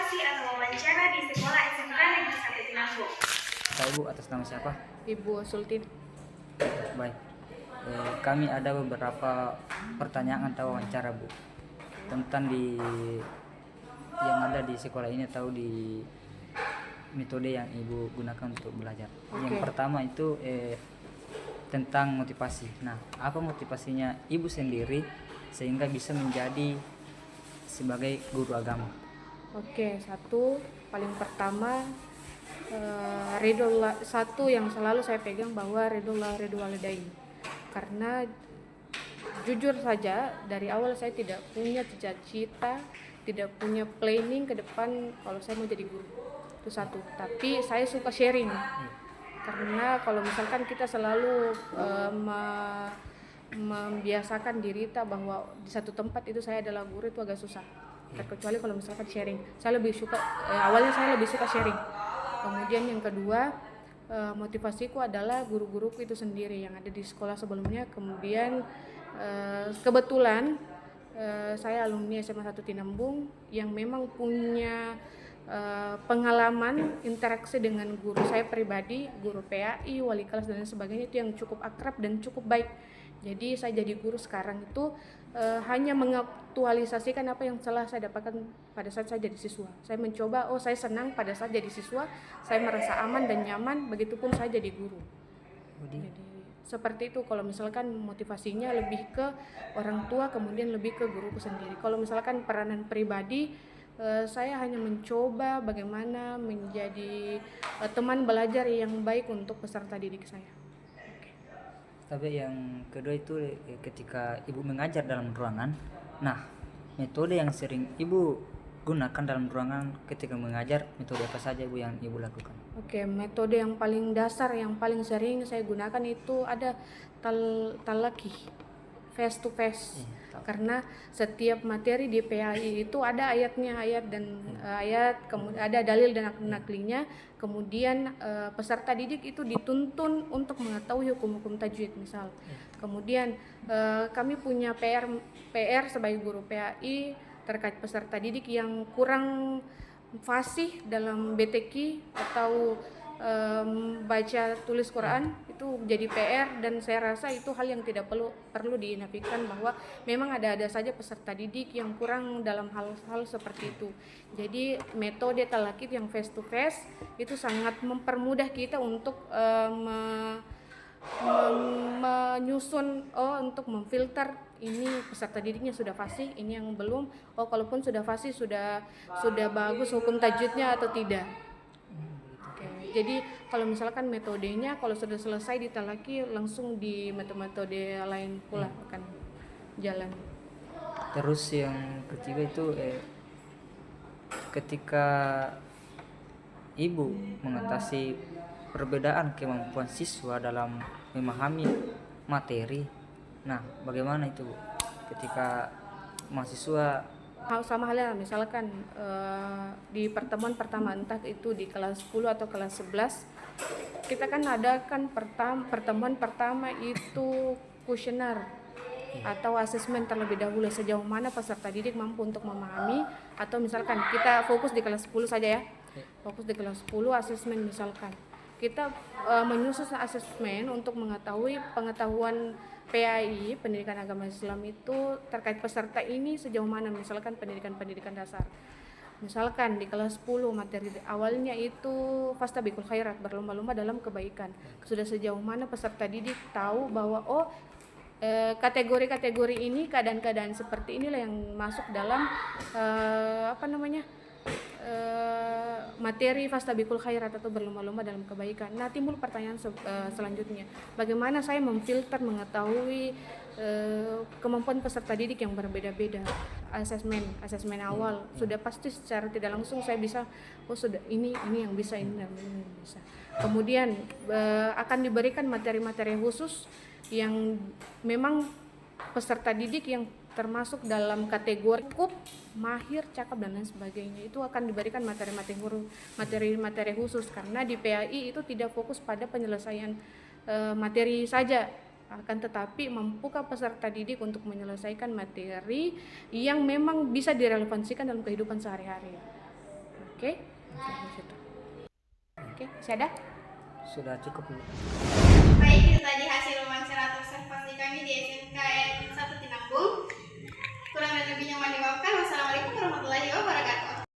motivasi atau wawancara di Sekolah SMK Negeri 1 Tinanggung. Pak Ibu, atas nama siapa? Ibu Sultin. Baik. Kami ada beberapa pertanyaan atau wawancara, Bu, tentang yang ada di sekolah ini atau di metode yang Ibu gunakan untuk belajar. Yang pertama itu tentang motivasi. Nah, apa motivasinya Ibu sendiri sehingga bisa menjadi sebagai guru agama? Satu paling pertama ridullah, satu yang selalu saya pegang bahwa ridullah ridul walidain. Karena jujur saja dari awal saya tidak punya cita-cita, tidak punya planning ke depan kalau saya mau jadi guru. Itu satu. Tapi saya suka sharing. Karena kalau misalkan kita selalu membiasakan diri kita bahwa di satu tempat itu saya adalah guru, itu agak susah. Terkecuali kalau misalkan sharing. Saya lebih suka awalnya saya lebih suka sharing. Kemudian yang kedua, motivasiku adalah guru-guruku itu sendiri yang ada di sekolah sebelumnya. Kemudian kebetulan saya alumni SMA 1 Tinambung yang memang punya pengalaman interaksi dengan guru saya pribadi, guru PAI, wali kelas dan sebagainya, itu yang cukup akrab dan cukup baik. Jadi saya jadi guru sekarang itu hanya mengaktualisasikan apa yang telah saya dapatkan pada saat saya jadi siswa. Saya mencoba, saya senang pada saat jadi siswa, saya merasa aman dan nyaman, begitupun saya jadi guru. Jadi seperti itu kalau misalkan motivasinya lebih ke orang tua, kemudian lebih ke guruku sendiri. Kalau misalkan peranan pribadi, saya hanya mencoba bagaimana menjadi teman belajar yang baik untuk peserta didik saya. Tapi yang kedua itu ketika Ibu mengajar dalam ruangan. Nah, metode yang sering Ibu gunakan dalam ruangan ketika mengajar, metode apa saja Ibu yang Ibu lakukan? Metode yang paling dasar, yang paling sering saya gunakan itu ada talaki, face to face. Karena setiap materi di PAI itu ada ayatnya, kemudian ada dalil dan naklinya. Kemudian peserta didik itu dituntun untuk mengetahui hukum-hukum tajwid misal. Kemudian kami punya PR sebagai guru PAI terkait peserta didik yang kurang fasih dalam BTQ atau baca tulis Quran, itu jadi PR, dan saya rasa itu hal yang tidak perlu dinafikan bahwa memang ada saja peserta didik yang kurang dalam hal seperti itu. Jadi metode talakit yang face to face itu sangat mempermudah kita untuk menyusun, untuk memfilter ini peserta didiknya sudah fasih, ini yang belum. Kalaupun sudah fasih, sudah bagus hukum tajwidnya atau tidak. Jadi kalau misalkan metodenya kalau sudah selesai di talaki, langsung di metode lain pula akan jalan. Terus yang ketiga itu ketika Ibu mengatasi perbedaan kemampuan siswa dalam memahami materi. Nah, bagaimana itu Bu? Ketika mahasiswa Sama halnya misalkan di pertemuan pertama, entah itu di kelas 10 atau kelas 11, kita kan adakan pertemuan pertama itu kuesioner atau asesmen terlebih dahulu, sejauh mana peserta didik mampu untuk memahami. Atau misalkan kita fokus di kelas 10 saja ya, fokus di kelas 10 asesmen, misalkan kita menyusun asesmen untuk mengetahui pengetahuan PAI, pendidikan agama Islam itu terkait peserta ini sejauh mana, misalkan pendidikan dasar. Misalkan di kelas 10 materi awalnya itu fastabiqul khairat, berlomba-lomba dalam kebaikan. Sudah sejauh mana peserta didik tahu bahwa kategori-kategori ini, keadaan-keadaan seperti inilah yang masuk dalam materi fastabiqul khairat atau berlomba-lomba dalam kebaikan. Nah, timbul pertanyaan selanjutnya, bagaimana saya memfilter, mengetahui kemampuan peserta didik yang berbeda-beda. Asesmen awal sudah pasti secara tidak langsung saya bisa, sudah ini yang bisa, ini yang bisa. Kemudian akan diberikan materi-materi khusus yang memang peserta didik yang termasuk dalam kategori cukup mahir, cakap dan lain sebagainya, itu akan diberikan materi khusus, karena di PAI itu tidak fokus pada penyelesaian materi saja, akan tetapi membuka peserta didik untuk menyelesaikan materi yang memang bisa direlevansikan dalam kehidupan sehari-hari. Oke, sampai situ. Oke, masih ada? Sudah cukup Bu. Baik, itu tadi hasil wawancara atau observasi kami di SMKN 1 Tinambung. Kurang dan lebihnya mohon dimaafkan. Wassalamualaikum warahmatullahi wabarakatuh.